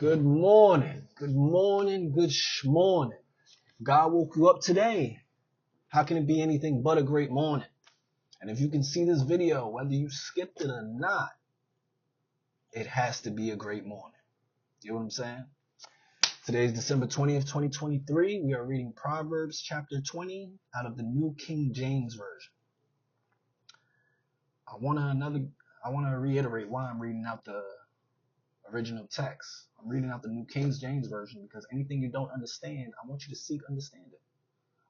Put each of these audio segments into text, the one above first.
Good morning. Good morning. Good morning. God woke you up today. How can it be anything but a great morning? And if you can see this video, whether you skipped it or not, it has to be a great morning. You know what I'm saying? Today is December 20th, 2023. We are reading Proverbs chapter 20 out of the New King James Version. I want to reiterate why I'm reading out the original text. I'm reading out the New King James Version because anything you don't understand, I want you to seek understanding.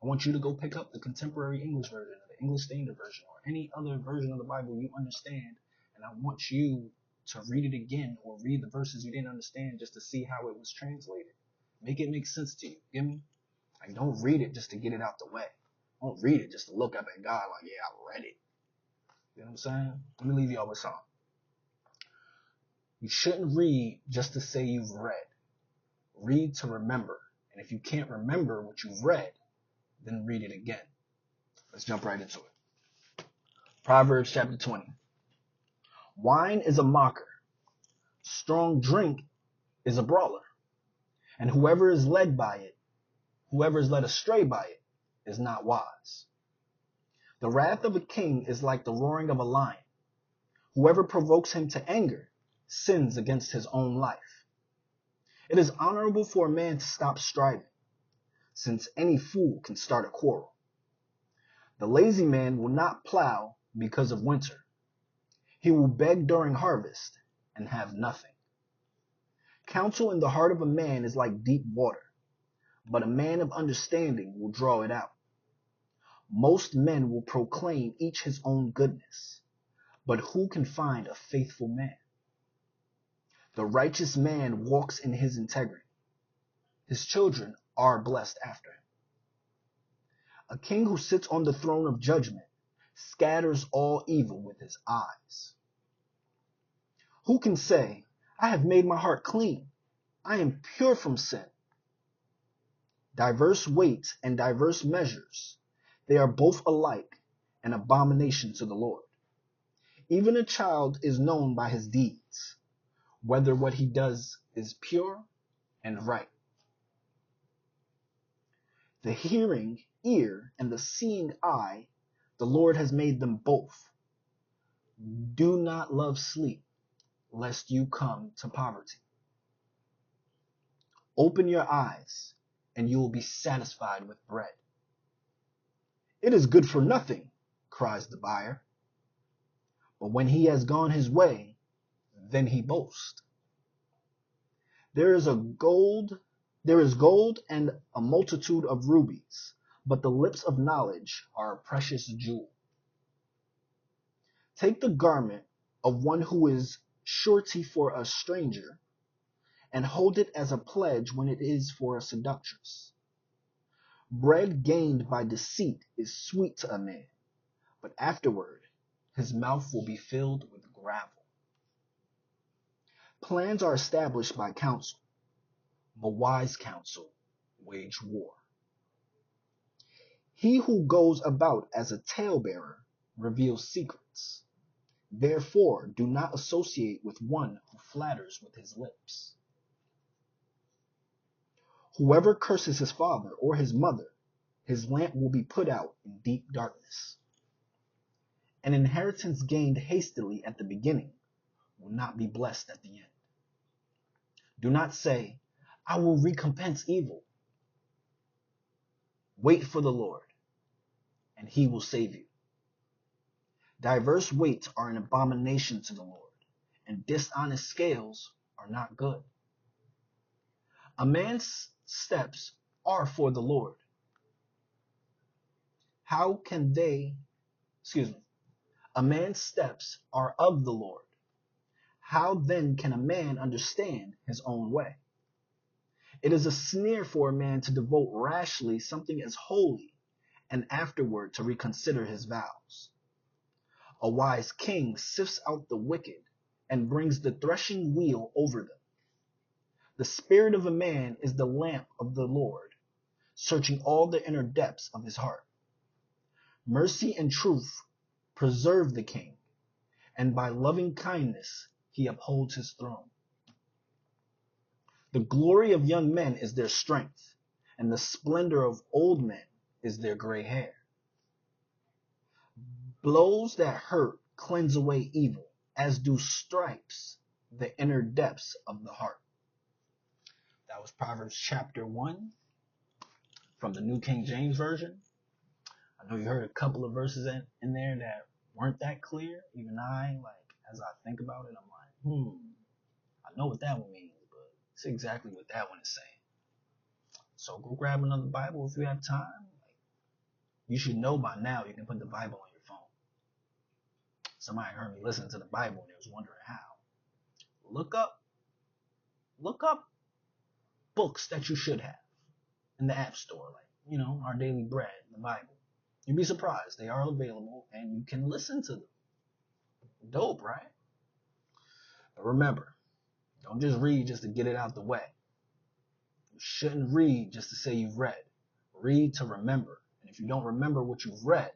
I want you to go pick up the contemporary English version, or the English Standard Version, or any other version of the Bible you understand, and I want you to read it again or read the verses you didn't understand just to see how it was translated. Make it make sense to you. Get me? Like, don't read it just to get it out the way. Don't read it just to look up at God like, yeah, I read it. You know what I'm saying? Let me leave y'all with something. You shouldn't read just to say you've read. Read to remember. And if you can't remember what you've read, then read it again. Let's jump right into it. Proverbs chapter 20. Wine is a mocker. Strong drink is a brawler. And whoever is led astray by it, is not wise. The wrath of a king is like the roaring of a lion. Whoever provokes him to anger sins against his own life. It is honorable for a man to stop striving, since any fool can start a quarrel. The lazy man will not plow because of winter. He will beg during harvest and have nothing. Counsel in the heart of a man is like deep water, but a man of understanding will draw it out. Most men will proclaim each his own goodness, but who can find a faithful man? The righteous man walks in his integrity. His children are blessed after him. A king who sits on the throne of judgment scatters all evil with his eyes. Who can say, I have made my heart clean, I am pure from sin? Diverse weights and diverse measures, they are both alike an abomination to the Lord. Even a child is known by his deeds, whether what he does is pure and right. The hearing ear and the seeing eye, the Lord has made them both. Do not love sleep, lest you come to poverty. Open your eyes, and you will be satisfied with bread. It is good for nothing, cries the buyer. But when he has gone his way, then he boasts. There is gold and a multitude of rubies, but the lips of knowledge are a precious jewel. Take the garment of one who is surety for a stranger, and hold it as a pledge when it is for a seductress. Bread gained by deceit is sweet to a man, but afterward his mouth will be filled with gravel. Plans are established by counsel, but wise counsel wage war. He who goes about as a talebearer reveals secrets. Therefore, do not associate with one who flatters with his lips. Whoever curses his father or his mother, his lamp will be put out in deep darkness. An inheritance gained hastily at the beginning will not be blessed at the end. Do not say, I will recompense evil. Wait for the Lord, and he will save you. Diverse weights are an abomination to the Lord, and dishonest scales are not good. A man's steps are for the Lord. A man's steps are of the Lord. How then can a man understand his own way? It is a snare for a man to devote rashly something as holy, and afterward to reconsider his vows. A wise king sifts out the wicked and brings the threshing wheel over them. The spirit of a man is the lamp of the Lord, searching all the inner depths of his heart. Mercy and truth preserve the king, and by loving kindness he upholds his throne. The glory of young men is their strength, and the splendor of old men is their gray hair. Blows that hurt cleanse away evil, as do stripes the inner depths of the heart. That was Proverbs chapter 1 from the New King James Version. I know you heard a couple of verses in there that weren't that clear. Even as I think about it, I'm like, I know what that one means, but it's exactly what that one is saying. So go grab another Bible if you have time. You should know by now you can put the Bible on your phone. Somebody heard me listen to the Bible and they was wondering how. Look up books that you should have in the App Store, Our Daily Bread, the Bible. You'd be surprised. They are available and you can listen to them. Dope, right? But remember, don't just read just to get it out the way. You shouldn't read just to say you've read. Read to remember. And if you don't remember what you've read,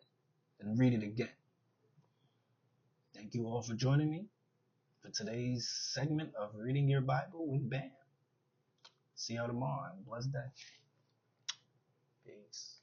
then read it again. Thank you all for joining me for today's segment of Reading Your Bible with Bam. See y'all tomorrow. Have a blessed day. Peace.